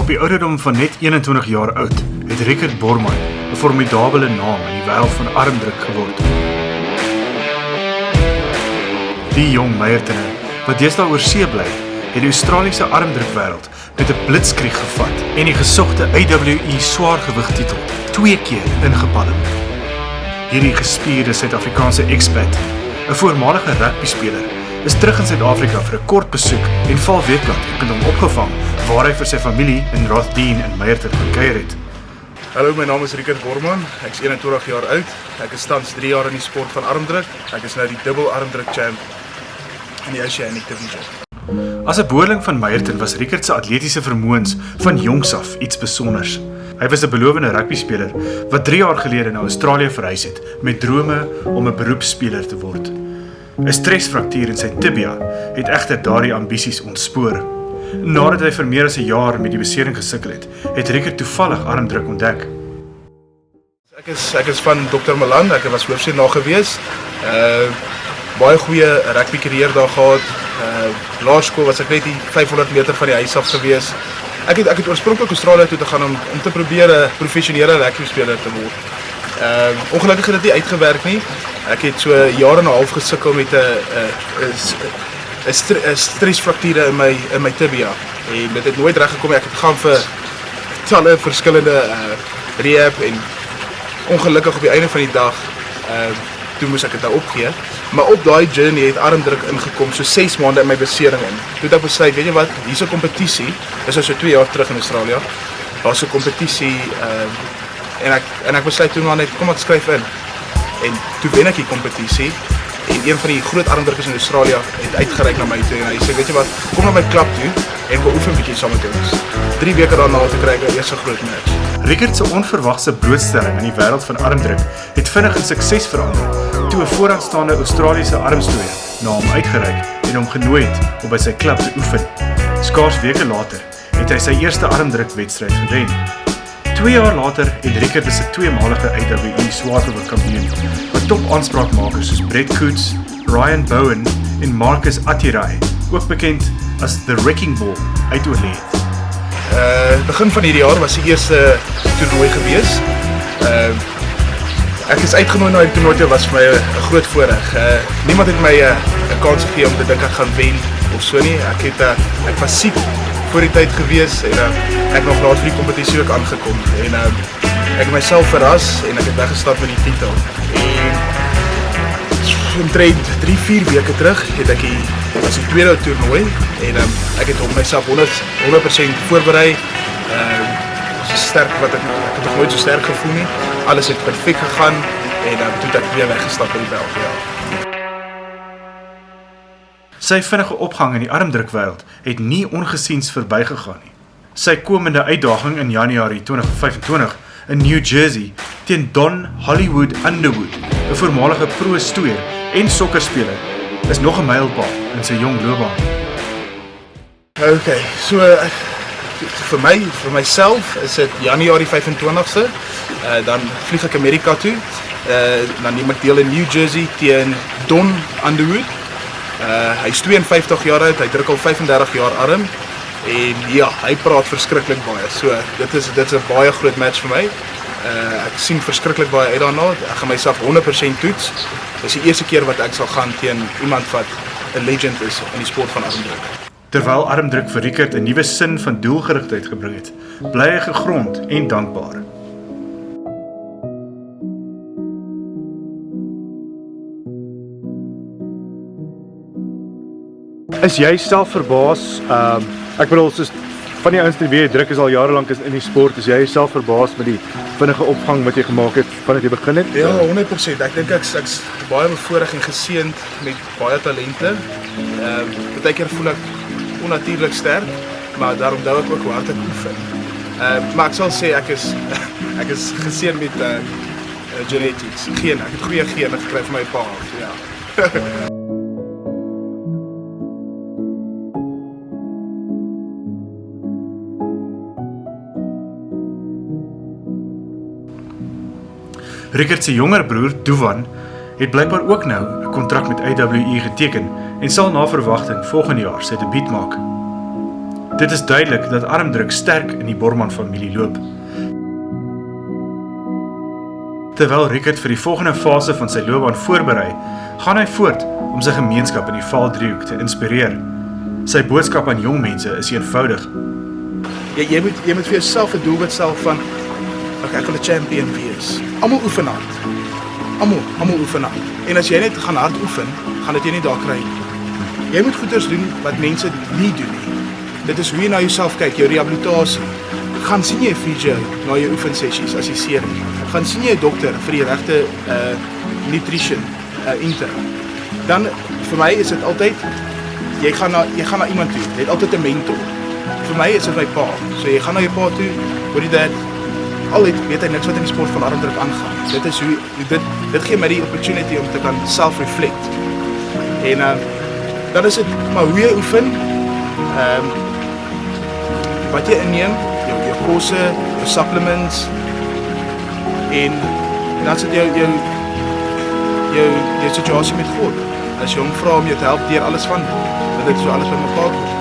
die ouderdom van net 21 jaar oud, het Rickert Borman 'n formidabele naam in die wêreld van armdruk geword. Die jong meiertene, wat deesdae oor see bly, het die Australiese armdrukwêreld met 'n blitskrieg gevat en die gesogte AWE swaargewigtitel 2 keer ingepalm. Hierdie gespierde Suid-Afrikaanse expat, 'n voormalige rugbyspeler, is terug in Suid-Afrika vir 'n kort besoek en val weekblad het met hom opgevang, waar hy vir sy familie in Rothdene in Meyerton gekuier het. Hallo, my naam is Rickert Borman. Ek is 21 jaar oud. Ek is tans 3 jaar in die sport van armdruk. Ek is nou die dubbel armdruk champ in die Oceanic Division. As 'n boerling van Meyerton was Rickert se atletiese vermoëns van jongs af iets besonders. Hy was 'n belovende rugbyspeler wat 3 jaar gelede na Australië verhuis het met drome om 'n beroepsspeler te word. 'n Stresfraktuur in sy tibia het egter daardie ambisies ontspoor. Nadat hy vir meer as 'n jaar met die besering gesukkel het Rickert toevallig armdruk ontdek. Ek is van Dr. Malan. Ek was hoofseun daar gewees. Baie goeie rugby carrière daar gehad. Laerskool was ek net die 500 meter van die huis af gewees. Ek het oorspronklik Australië toe te gaan om te probeer 'n professionele rugbyspeler te word. Ongelukkig het dit nie uitgewerk nie. Ek het so 'n jaar en 'n half gesukkel met 'n stresfraktuur in my tibia. En dit het nooit reg gekom. Ek het gaan vir talle verskillende rehab en ongelukkig op die einde van die dag toe moes ek dit nou opgee. Maar op daai journey het armdruk ingekom, so 6 maande in my besering in. Toe het ek besluit, weet jy wat, hier's 'n kompetisie. Dis nou so 2 jaar terug in Australië. Daar's 'n kompetisie en ek besluit toe maar net kom ek skryf in. En toe wen ek die kompetisie en een van die groot armdrukkers in Australië het uitgereik na my toe en hy sê, weet jy wat, kom na my klub toe en beoefen 'n bietjie saam met ons. 3 weke daarna te kry ek 'n eerste groot match. Rickert se onverwagse blootstelling in die wêreld van armdruk het vinnig in sukses verander toe 'n vooraanstaande Australiese armstoeier na hom uitgereik en hom genooi het om by sy klub te oefen. Skaars weke later het hy sy eerste armdrukwedstryd gewen. 2 jaar later het Rickert as 'n tweemalige AWE swaargewig kampioen wat top aanspraakmakers soos Brett Coots, Ryan Bowen en Marcus Atirai, ook bekend as The Wrecking Ball, uitoorlê het. Begin van hierdie jaar was die eerste toernooi gewees. Ek is uitgenooi na die toernooi toe, was vir my 'n groot voorreg. Niemand het my 'n kans gegee om te dink ek gaan wen of so nie. Ek was siek voor die tyd gewees en ek nog laat vir die kompetisie ook aangekom. En ek het myself verras en ek het weggestap met die titel. En omtrent 3-4 weke terug het ek was die tweede toernooi en ek het op myself 100% voorberei. Sterk wat ek het nog nooit so sterk gevoel nie. Alles het perfek gegaan en toe het ek weer weggestap by die bel. Ja. Sy vinnige opgang in die armdrukwêreld het nie ongesiens verbygegaan nie. Sy komende uitdaging in Januarie 2025 in New Jersey teen Don Hollywood Underwood, 'n voormalige pro-stoeier en sokkerspeler, is nog 'n mylpaal in sy jong loopbaan. Okay, so vir myself is dit Januarie 25ste. Dan vlieg ek Amerika toe. Dan neem ek deel in New Jersey teen Don Underwood. Hy's 52 jaar oud, hy druk al 35 jaar arm. En ja, hy praat verskriklik baie. So dit is 'n baie groot match vir my. Ek sien verskriklik baie uit daarna. Ek gaan myself 100% toets. Dis die eerste keer wat ek sal gaan teen iemand wat 'n legend is in die sport van armdruk. Terwyl armdruk vir Rickert 'n nuwe sin van doelgerigtheid gebring het, bly hy gegrond en dankbaar. Is jy self verbaas? Ek bedoel, soos van die ouens wat weet, druk is al jare lank in die sport. Is jy self verbaas met die vinnige opgang wat jy gemaak het vandat jy begin het? Ja, 100%. Ek dink ek's baie bevoorreg en geseënd met baie talente. Partykeer voel ek onnatuurlik sterk, maar daarom onthou ek ook hoe hard ek oefen. Maar ek sal sê ek is geseënd met genetics. Ek het goeie gene gekry van my pa. Ja. Rickert se jonger broer, Duvan, het blykbaar ook nou 'n kontrak met AWE geteken en sal na verwagting volgende jaar sy debuut maak. Dit is duidelik dat armdruk sterk in die Borman-familie loop. Terwyl Rickert vir die volgende fase van sy loopbaan voorberei, gaan hy voort om sy gemeenskap in die Vaal-driehoek te inspireer. Sy boodskap aan jong mense is eenvoudig. Jy moet vir jouself 'n doelwit stel van ek wil 'n champion wees. Almal oefen hard. Almal oefen hard. En as jy net gaan hard oefen, gaan dit jy nie daar kry nie. Jy moet goeders doen wat mense nie doen nie. Dit is hoe jy na jouself kyk, jou rehabilitasie. Gaan sien jy 'n fisio na jou oefensessies as jy seer is. Gaan sien jy 'n dokter vir die regte nutrition intake. Dan vir my is dit altyd jy gaan na iemand toe. Jy het altyd 'n mentor. Vir my is dit my pa. So jy gaan na jou pa toe, hoor jy dat weet hy niks wat in die sport van armdruk aangaan. Dit is hoe dit gee my die opportunity om te kan self-reflect. En dan is dit maar hoe jy oefen, wat jy inneem, jou kosse, jou supplements en dan sit jou situasie met God. As jy hom vra om jou te help deur alles van, dat dit so alles by mekaar kom.